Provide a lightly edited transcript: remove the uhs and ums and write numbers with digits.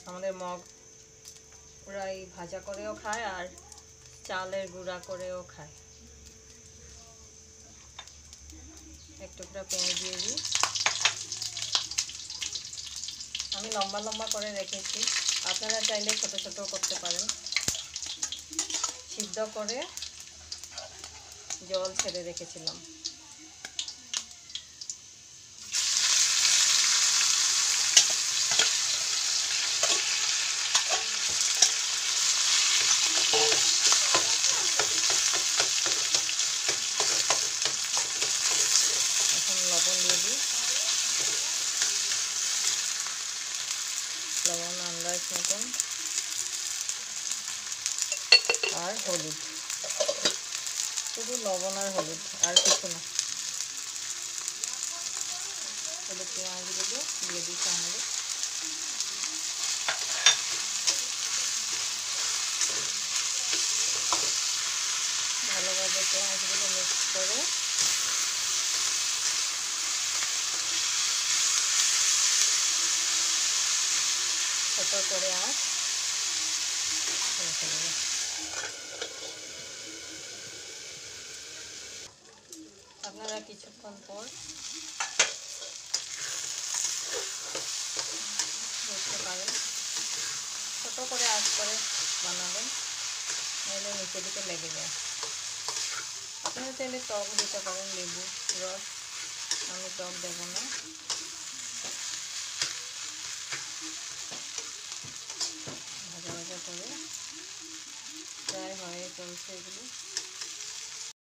আমাদের মগ ওরা এই ভাজা করেও খায় আর চালের গুঁড়া করেও খায়। এক টুকরা পেঁয়াজ দিয়ে দিই। আমি লম্বা লম্বা করে রেখেছি, আপনারা চাইলে ছোট ছোট করতে পারেন। সিদ্ধ করে জল ছেড়ে রেখেছিলাম। এখন লবণ দিয়ে দিই, লবণ আন্দাজ মতন, আর হলুদ, শুধু লবণ আর হলুদ, আর কিছু না। হলুদ পেঁয়াজগুলো দিয়ে দিই চামড়ে। ভালোভাবে পেঁয়াজগুলো মিক্স করে ছোট করে আঁচ রেখে দেবো। আপনারা কিছুক্ষণ পর বুঝতে পারেন, ছোট করে আঁচ করে বানাবেন, নাহলে নিচের দিকে লেগে যায়। আপনারা চাইলে টক দিতে পারেন, লেবু রস, আমি টক দেবো না। ভাজা ভাজা করে প্রায় হয়ে চলছে এগুলো।